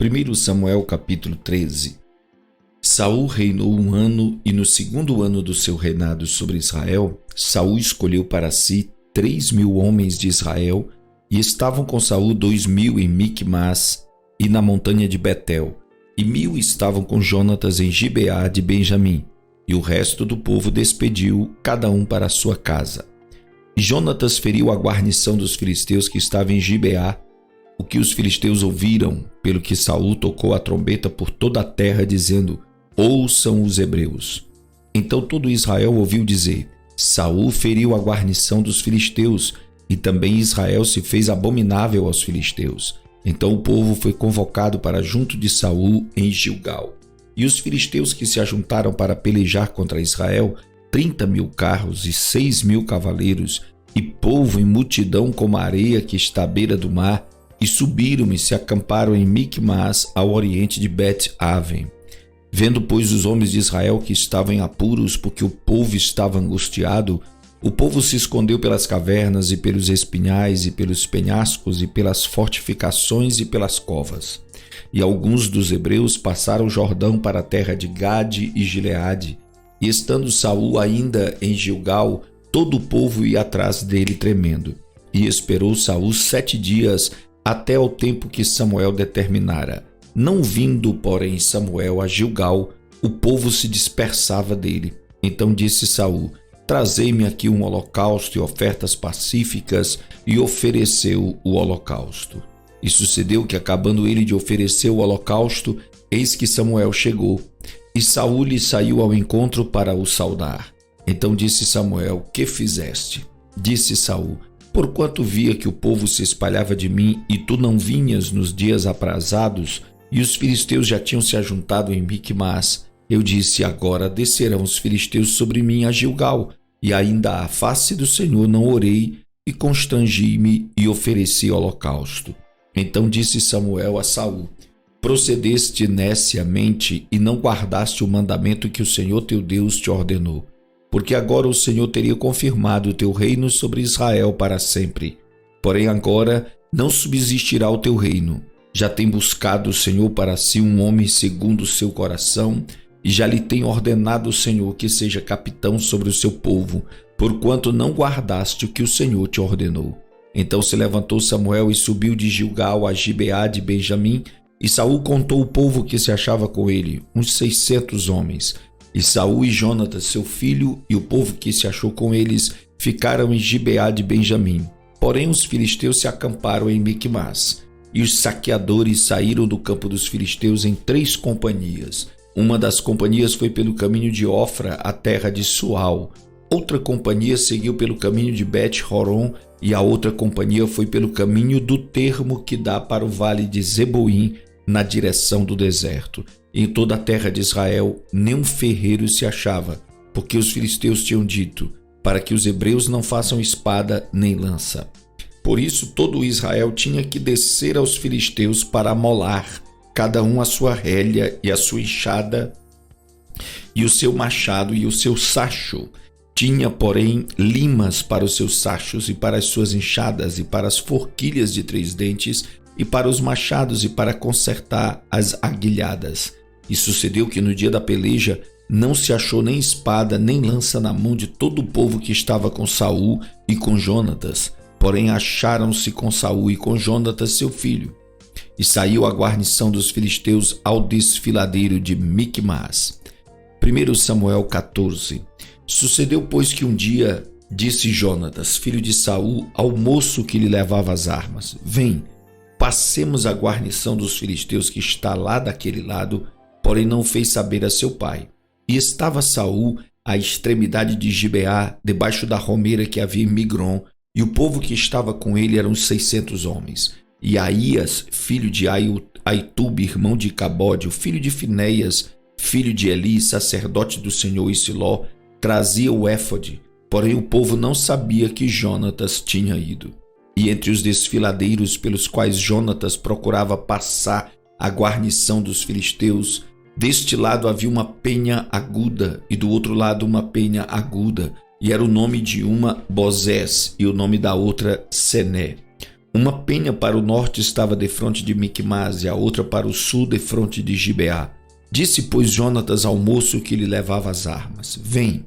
1 Samuel capítulo 13. Saul reinou 1 ano, e no segundo ano do seu reinado sobre Israel, Saul escolheu para si 3.000 homens de Israel, e estavam com Saul 2.000 em Micmas e na montanha de Betel, e 1.000 estavam com Jonatas em Gibeá de Benjamim, e o resto do povo despediu, cada um para a sua casa. E Jonatas feriu a guarnição dos filisteus que estava em Gibeá, o que os filisteus ouviram, pelo que Saul tocou a trombeta por toda a terra, dizendo: ouçam os hebreus. Então todo Israel ouviu dizer: Saul feriu a guarnição dos filisteus, e também Israel se fez abominável aos filisteus. Então o povo foi convocado para junto de Saul em Gilgal. E os filisteus que se ajuntaram para pelejar contra Israel, 30.000 carros e 6.000 cavaleiros, e povo em multidão como a areia que está à beira do mar, e subiram e se acamparam em Micmas, ao oriente de Bet-Aven. Vendo, pois, os homens de Israel que estavam em apuros, porque o povo estava angustiado, o povo se escondeu pelas cavernas e pelos espinhais e pelos penhascos e pelas fortificações e pelas covas. E alguns dos hebreus passaram o Jordão para a terra de Gade e Gileade, e estando Saul ainda em Gilgal, todo o povo ia atrás dele tremendo. E esperou Saul 7 dias, até o tempo que Samuel determinara. Não vindo, porém, Samuel a Gilgal, o povo se dispersava dele. Então disse Saul: trazei-me aqui um holocausto e ofertas pacíficas, e ofereceu o holocausto. E sucedeu que, acabando ele de oferecer o holocausto, eis que Samuel chegou, e Saul lhe saiu ao encontro para o saudar. Então disse Samuel: que fizeste? Disse Saul: porquanto via que o povo se espalhava de mim, e tu não vinhas nos dias aprazados, e os filisteus já tinham se ajuntado em Micmas, eu disse: agora descerão os filisteus sobre mim a Gilgal, e ainda à face do Senhor não orei, e constrangi-me e ofereci holocausto. Então disse Samuel a Saul: procedeste neciamente e não guardaste o mandamento que o Senhor teu Deus te ordenou, porque agora o Senhor teria confirmado o teu reino sobre Israel para sempre. Porém agora não subsistirá o teu reino. Já tem buscado o Senhor para si um homem segundo o seu coração, e já lhe tem ordenado o Senhor que seja capitão sobre o seu povo, porquanto não guardaste o que o Senhor te ordenou. Então se levantou Samuel e subiu de Gilgal a Gibeá de Benjamim, e Saul contou o povo que se achava com ele, uns 600 homens. E Saul e Jonatas, seu filho, e o povo que se achou com eles, ficaram em Gibeá de Benjamim. Porém os filisteus se acamparam em Micmas. E os saqueadores saíram do campo dos filisteus em 3 companhias. Uma das companhias foi pelo caminho de Ofra, a terra de Sual. Outra companhia seguiu pelo caminho de Bet-Horon, e a outra companhia foi pelo caminho do termo que dá para o vale de Zeboim, na direção do deserto. Em toda a terra de Israel, nenhum ferreiro se achava, porque os filisteus tinham dito: para que os hebreus não façam espada nem lança. Por isso todo Israel tinha que descer aos filisteus para amolar, cada um a sua relha e a sua enxada, e o seu machado e o seu sacho. Tinha, porém, limas para os seus sachos e para as suas enxadas e para as forquilhas de 3 dentes e para os machados e para consertar as aguilhadas. E sucedeu que no dia da peleja não se achou nem espada nem lança na mão de todo o povo que estava com Saul e com Jonatas. Porém acharam-se com Saul e com Jonatas seu filho. E saiu a guarnição dos filisteus ao desfiladeiro de Micmas. 1 Samuel 14. Sucedeu, pois, que um dia disse Jonatas, filho de Saul, ao moço que lhe levava as armas: vem, passemos a guarnição dos filisteus que está lá daquele lado. Porém não fez saber a seu pai. E estava Saul à extremidade de Gibeá, debaixo da romeira que havia em Migron, e o povo que estava com ele eram 600 homens. E Aías, filho de Aitube, irmão de Cabode, o filho de Finéias, filho de Eli, sacerdote do Senhor, e Siló, trazia o éfode. Porém o povo não sabia que Jonatas tinha ido. E entre os desfiladeiros pelos quais Jonatas procurava passar a guarnição dos filisteus, deste lado havia uma penha aguda, e do outro lado uma penha aguda, e era o nome de uma Bozés, e o nome da outra Sené. Uma penha para o norte estava defronte de Micmas e a outra para o sul defronte de Gibeá. Disse, pois, Jonatas ao moço que lhe levava as armas: Vem,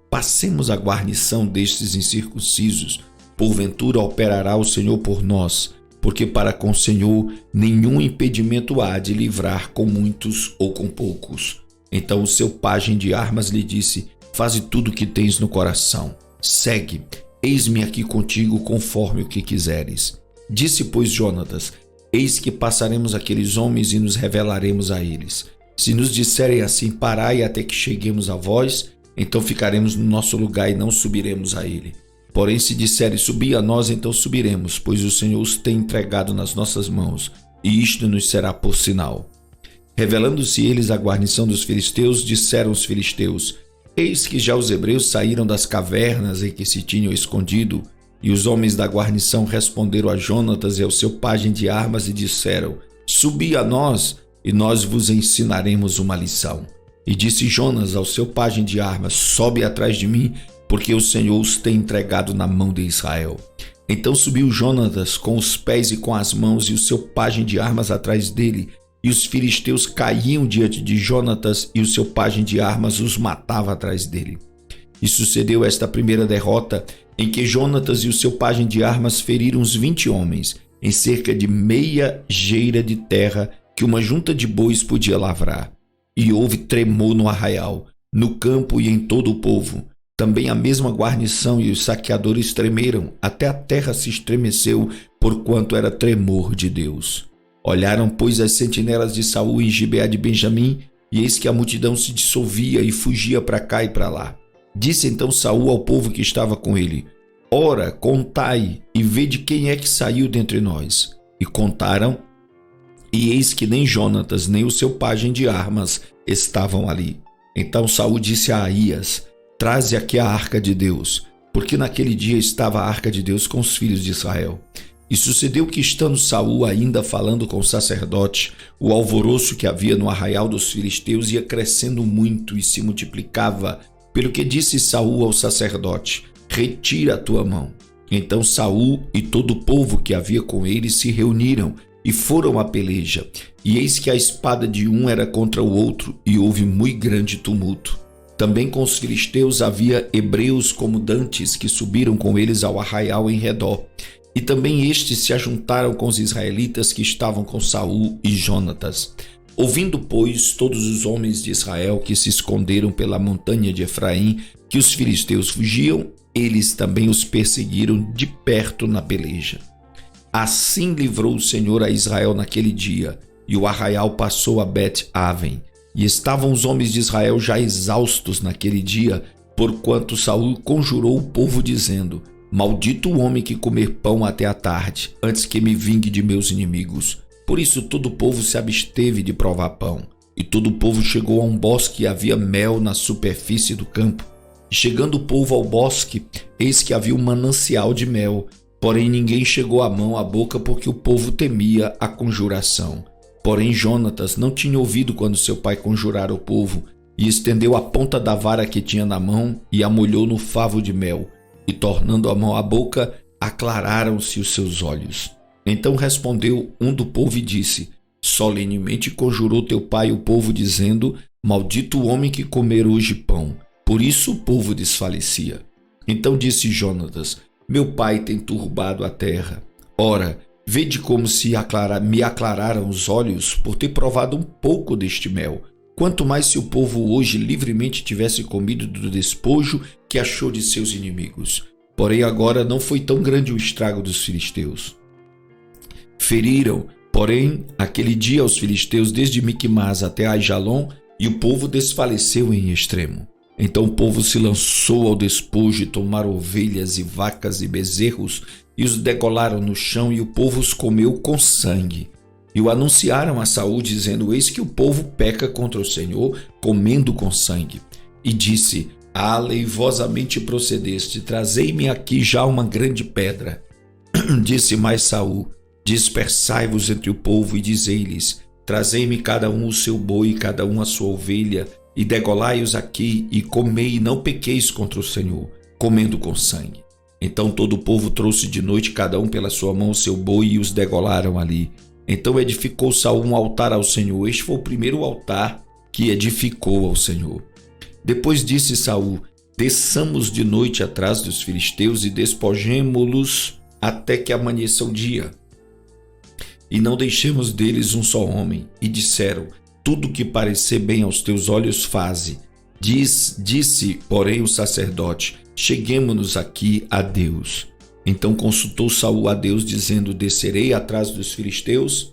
passemos a guarnição destes incircuncisos. Porventura operará o Senhor por nós, porque para com o Senhor nenhum impedimento há de livrar com muitos ou com poucos. Então o seu pajem de armas lhe disse: Faze tudo o que tens no coração. Segue, eis-me aqui contigo conforme o que quiseres. Disse, pois, Jonatas: Eis que passaremos aqueles homens e nos revelaremos a eles. Se nos disserem assim: Parai até que cheguemos a vós, então ficaremos no nosso lugar e não subiremos a ele. Porém, se disserem: Subi a nós, então subiremos, pois o Senhor os tem entregado nas nossas mãos, e isto nos será por sinal. Revelando-se eles à guarnição dos filisteus, disseram os filisteus: Eis que já os hebreus saíram das cavernas em que se tinham escondido. E os homens da guarnição responderam a Jonatas e ao seu pajem de armas e disseram: Subi a nós, e nós vos ensinaremos uma lição. E disse Jonas ao seu pajem de armas: Sobe atrás de mim, porque o Senhor os tem entregado na mão de Israel. Então subiu Jonatas com os pés e com as mãos, e o seu pajem de armas atrás dele. E os filisteus caíam diante de Jonatas, e o seu pajem de armas os matava atrás dele. E sucedeu esta primeira derrota, em que Jonatas e o seu pajem de armas feriram os 20 homens, em cerca de meia geira de terra que uma junta de bois podia lavrar. E houve tremor no arraial, no campo e em todo o povo. Também a mesma guarnição e os saqueadores tremeram, até a terra se estremeceu, porquanto era tremor de Deus. Olharam, pois, as sentinelas de Saul em Gibeá de Benjamim, e eis que a multidão se dissolvia e fugia para cá e para lá. Disse então Saul ao povo que estava com ele: Ora, contai, e vede quem é que saiu dentre nós. E contaram, e eis que nem Jonatas, nem o seu pajem de armas estavam ali. Então Saul disse a Aías: Traze aqui a arca de Deus, porque naquele dia estava a arca de Deus com os filhos de Israel. E sucedeu que, estando Saul ainda falando com o sacerdote, o alvoroço que havia no arraial dos filisteus ia crescendo muito e se multiplicava, pelo que disse Saul ao sacerdote: Retira a tua mão. Então Saul e todo o povo que havia com ele se reuniram e foram à peleja. E eis que a espada de um era contra o outro, e houve muito grande tumulto. Também com os filisteus havia hebreus como dantes que subiram com eles ao arraial em redor. E também estes se ajuntaram com os israelitas que estavam com Saul e Jonatas. Ouvindo, pois, todos os homens de Israel que se esconderam pela montanha de Efraim, que os filisteus fugiam, eles também os perseguiram de perto na peleja. Assim livrou o Senhor a Israel naquele dia, e o arraial passou a Bet-Aven. E estavam os homens de Israel já exaustos naquele dia, porquanto Saul conjurou o povo dizendo: Maldito o homem que comer pão até a tarde, antes que me vingue de meus inimigos. Por isso todo o povo se absteve de provar pão. E todo o povo chegou a um bosque e havia mel na superfície do campo. E chegando o povo ao bosque, eis que havia um manancial de mel. Porém ninguém chegou a mão à boca, porque o povo temia a conjuração. Porém Jonatas não tinha ouvido quando seu pai conjurara o povo, e estendeu a ponta da vara que tinha na mão e a molhou no favo de mel. E tornando a mão à boca, aclararam-se os seus olhos. Então respondeu um do povo e disse: Solenemente conjurou teu pai o povo, dizendo: Maldito o homem que comer hoje pão. Por isso o povo desfalecia. Então disse Jonatas: Meu pai tem turbado a terra. Ora, vede como me aclararam os olhos por ter provado um pouco deste mel. Quanto mais se o povo hoje livremente tivesse comido do despojo que achou de seus inimigos. Porém agora não foi tão grande o estrago dos filisteus. Feriram, porém, aquele dia os filisteus desde Micmas até Aijalon, e o povo desfaleceu em extremo. Então o povo se lançou ao despojo e tomaram ovelhas e vacas e bezerros e os degolaram no chão, e o povo os comeu com sangue. E o anunciaram a Saul, dizendo: Eis que o povo peca contra o Senhor, comendo com sangue. E disse: Aleivosamente procedeste, trazei-me aqui já uma grande pedra. Disse mais Saul: Dispersai-vos entre o povo e dizei-lhes: Trazei-me cada um o seu boi e cada um a sua ovelha, e degolai-os aqui, e comei, e não pequeis contra o Senhor, comendo com sangue. Então todo o povo trouxe de noite, cada um pela sua mão, o seu boi, e os degolaram ali. Então edificou Saul um altar ao Senhor. Este foi o primeiro altar que edificou ao Senhor. Depois disse Saul: desçamos de noite atrás dos filisteus e despojemo-los até que amanheça o dia. E não deixemos deles um só homem. E disseram: tudo que parecer bem aos teus olhos faze. Disse, porém, o sacerdote: cheguemo-nos aqui a Deus. Então consultou Saul a Deus, dizendo: descerei atrás dos filisteus,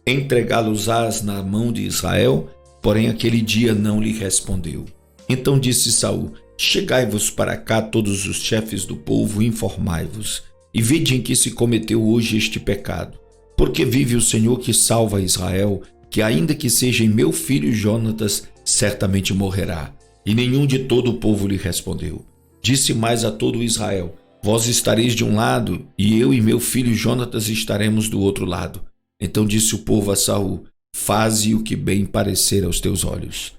entregá-los-ás na mão de Israel? Porém aquele dia não lhe respondeu. Então disse Saul: chegai-vos para cá todos os chefes do povo, informai-vos, e vede em que se cometeu hoje este pecado. Porque vive o Senhor que salva Israel, que ainda que seja meu filho Jonatas, certamente morrerá. E nenhum de todo o povo lhe respondeu. Disse mais a todo Israel: vós estareis de um lado, e eu e meu filho Jonatas estaremos do outro lado. Então disse o povo a Saul: faze o que bem parecer aos teus olhos.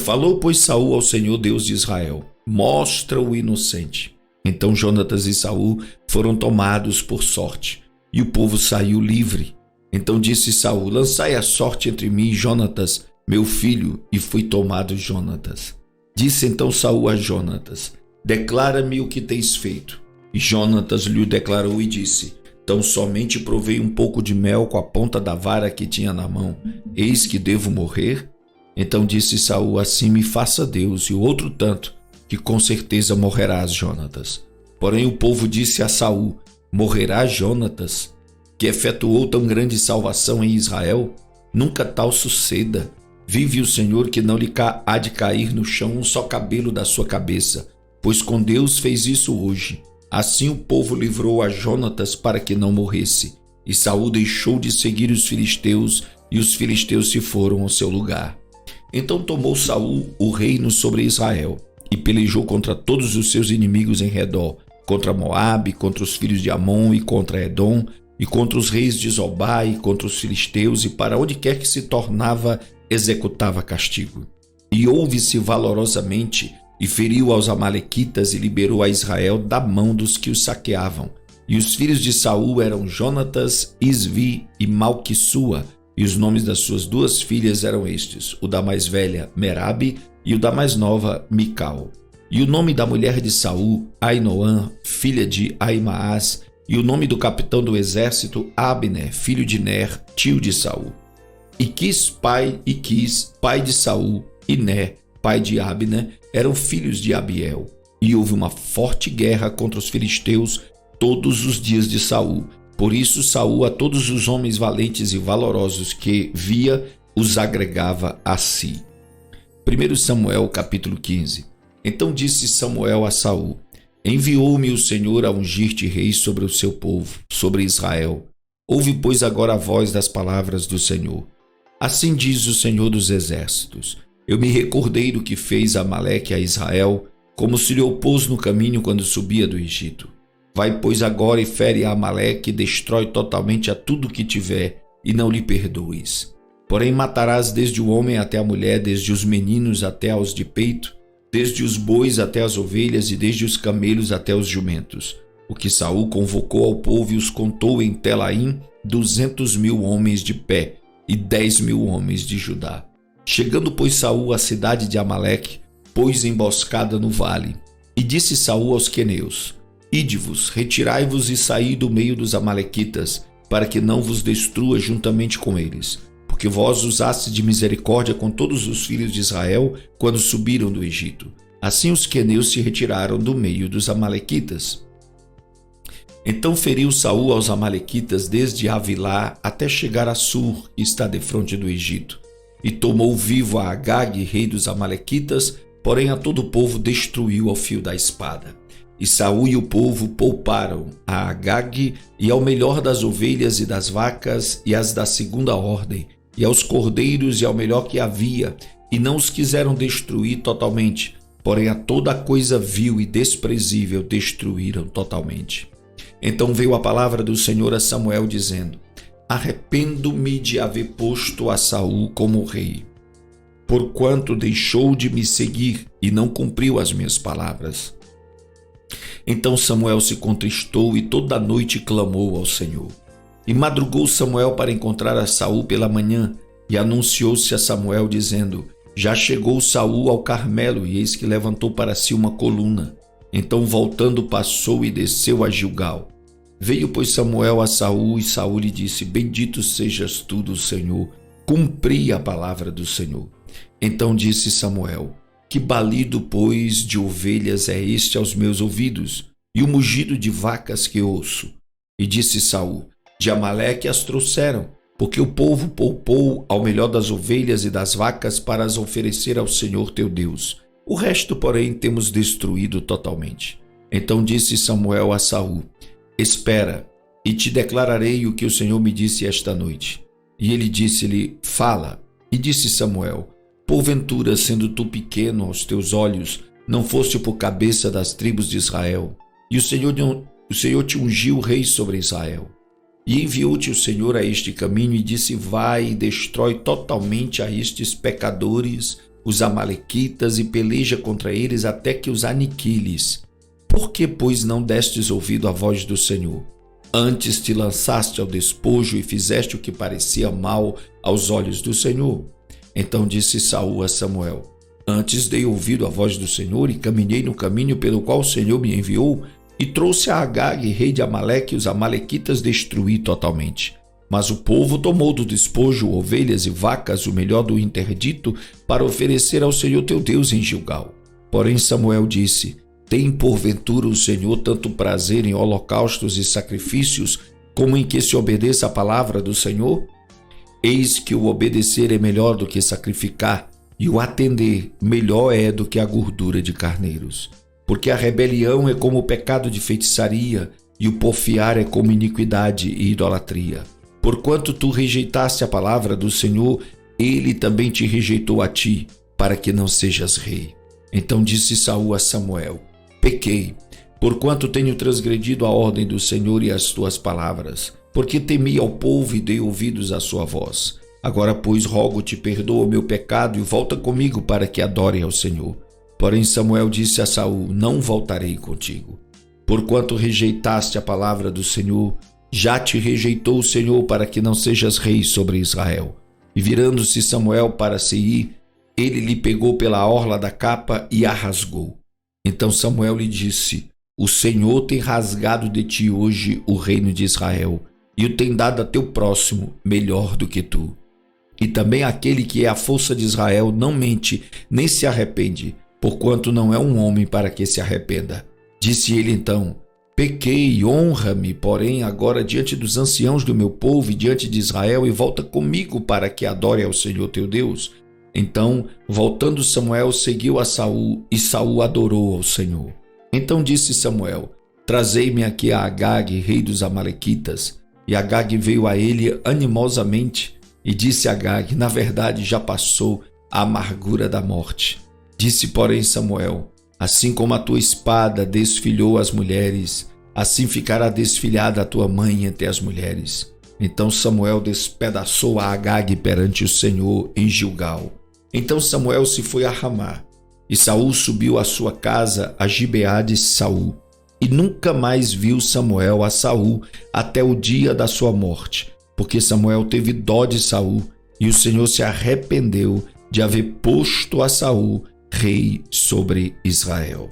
Falou, pois, Saul ao Senhor Deus de Israel: mostra o inocente. Então Jonatas e Saul foram tomados por sorte, e o povo saiu livre. Então disse Saul: lançai a sorte entre mim e Jonatas, meu filho, e foi tomado Jonatas. Disse então Saul a Jonatas: declara-me o que tens feito. E Jonatas lhe declarou e disse: tão somente provei um pouco de mel com a ponta da vara que tinha na mão. Eis que devo morrer? Então disse Saul: assim me faça Deus e outro tanto, que com certeza morrerás, Jonatas. Porém o povo disse a Saul: morrerá Jonatas, que efetuou tão grande salvação em Israel? Nunca tal suceda. Vive o Senhor que não lhe há de cair no chão um só cabelo da sua cabeça, pois com Deus fez isso hoje. Assim o povo livrou a Jonatas para que não morresse. E Saul deixou de seguir os filisteus, e os filisteus se foram ao seu lugar. Então tomou Saul o reino sobre Israel, e pelejou contra todos os seus inimigos em redor, contra Moabe, contra os filhos de Amon, e contra Edom, e contra os reis de Zobá, e contra os filisteus, e para onde quer que se tornava, executava castigo. E houve-se valorosamente, e feriu aos amalequitas, e liberou a Israel da mão dos que os saqueavam. E os filhos de Saul eram Jonatas, Isvi e Malquissua, e os nomes das suas duas filhas eram estes: o da mais velha, Merabe, e o da mais nova, Mical. E o nome da mulher de Saul, Ainoã, filha de Aimaas, e o nome do capitão do exército, Abner, filho de Ner, tio de Saul. E Quis, pai de Saul, e Ner, pai de Abner, eram filhos de Abiel. E houve uma forte guerra contra os filisteus todos os dias de Saul. Por isso Saul a todos os homens valentes e valorosos que via, os agregava a si. 1 Samuel capítulo 15. Então disse Samuel a Saul: enviou-me o Senhor a ungir-te rei sobre o seu povo, sobre Israel. Ouve, pois, agora a voz das palavras do Senhor. Assim diz o Senhor dos exércitos: eu me recordei do que fez Amaleque a Israel, como se lhe opôs no caminho quando subia do Egito. Vai, pois, agora e fere a Amaleque, e destrói totalmente a tudo que tiver, e não lhe perdoes. Porém matarás desde o homem até a mulher, desde os meninos até aos de peito, desde os bois até as ovelhas, e desde os camelos até os jumentos. O que Saul convocou ao povo e os contou em Telaim, 200.000 homens de pé, e 10.000 homens de Judá. Chegando, pois, Saul à cidade de Amaleque, pôs emboscada no vale. E disse Saul aos queneus: ide-vos, retirai-vos e saí do meio dos amalequitas, para que não vos destrua juntamente com eles. Porque vós usastes de misericórdia com todos os filhos de Israel, quando subiram do Egito. Assim os queneus se retiraram do meio dos amalequitas. Então feriu Saul aos amalequitas desde Havilá até chegar a Sur, que está defronte do Egito. E tomou vivo a Agag, rei dos amalequitas, porém a todo o povo destruiu ao fio da espada. E Saul e o povo pouparam a Agag e ao melhor das ovelhas e das vacas e as da segunda ordem, e aos cordeiros e ao melhor que havia, e não os quiseram destruir totalmente, porém a toda coisa vil e desprezível destruíram totalmente. Então veio a palavra do Senhor a Samuel dizendo: arrependo-me de haver posto a Saul como rei, porquanto deixou de me seguir e não cumpriu as minhas palavras. Então Samuel se contristou e toda a noite clamou ao Senhor. E madrugou Samuel para encontrar a Saul pela manhã, e anunciou-se a Samuel, dizendo: já chegou Saul ao Carmelo, e eis que levantou para si uma coluna. Então, voltando, passou e desceu a Gilgal. Veio, pois, Samuel a Saul, e Saul lhe disse: bendito sejas tu do Senhor, cumpri a palavra do Senhor. Então disse Samuel: que balido, pois, de ovelhas é este aos meus ouvidos, e o mugido de vacas que ouço? E disse Saul: de Amaleque as trouxeram, porque o povo poupou ao melhor das ovelhas e das vacas para as oferecer ao Senhor teu Deus. O resto, porém, temos destruído totalmente. Então disse Samuel a Saul: espera, e te declararei o que o Senhor me disse esta noite. E ele disse-lhe: fala. E disse Samuel: porventura, sendo tu pequeno aos teus olhos, não foste por cabeça das tribos de Israel, e o Senhor te ungiu rei sobre Israel. E enviou-te o Senhor a este caminho e disse: vai e destrói totalmente a estes pecadores, os amalequitas, e peleja contra eles até que os aniquiles. Por que, pois, não destes ouvido à voz do Senhor? Antes te lançaste ao despojo e fizeste o que parecia mal aos olhos do Senhor. Então disse Saul a Samuel: antes dei ouvido à voz do Senhor e caminhei no caminho pelo qual o Senhor me enviou, e trouxe a Agag, rei de Amaleque, e os amalequitas destruí totalmente. Mas o povo tomou do despojo ovelhas e vacas, o melhor do interdito, para oferecer ao Senhor teu Deus em Gilgal. Porém Samuel disse: tem porventura o Senhor tanto prazer em holocaustos e sacrifícios, como em que se obedeça a palavra do Senhor? Eis que o obedecer é melhor do que sacrificar, e o atender melhor é do que a gordura de carneiros. Porque a rebelião é como o pecado de feitiçaria, e o porfiar é como iniquidade e idolatria. Porquanto tu rejeitaste a palavra do Senhor, ele também te rejeitou a ti, para que não sejas rei. Então disse Saul a Samuel: pequei, porquanto tenho transgredido a ordem do Senhor e as tuas palavras, porque temi ao povo e dei ouvidos à sua voz. Agora, pois, rogo-te, perdoa o meu pecado e volta comigo para que adore ao Senhor. Porém Samuel disse a Saul: não voltarei contigo. Porquanto rejeitaste a palavra do Senhor, já te rejeitou o Senhor para que não sejas rei sobre Israel. E virando-se Samuel para se ir, ele lhe pegou pela orla da capa e a rasgou. Então Samuel lhe disse: o Senhor tem rasgado de ti hoje o reino de Israel, e o tem dado a teu próximo melhor do que tu. E também aquele que é a força de Israel não mente, nem se arrepende, porquanto não é um homem para que se arrependa. Disse ele então: pequei, honra-me, porém, agora diante dos anciãos do meu povo e diante de Israel, e volta comigo para que adore ao Senhor teu Deus. Então, voltando Samuel, seguiu a Saul, e Saul adorou ao Senhor. Então disse Samuel: trazei-me aqui a Agag, rei dos amalequitas. E Agag veio a ele animosamente, e disse a Agag: na verdade já passou a amargura da morte. Disse, porém, Samuel: assim como a tua espada desfilhou as mulheres, assim ficará desfilhada a tua mãe entre as mulheres. Então Samuel despedaçou a Agag perante o Senhor em Gilgal. Então Samuel se foi a Ramá, e Saul subiu à sua casa a Gibeá de Saul. E nunca mais viu Samuel a Saul até o dia da sua morte, porque Samuel teve dó de Saul, e o Senhor se arrependeu de haver posto a Saul rei sobre Israel.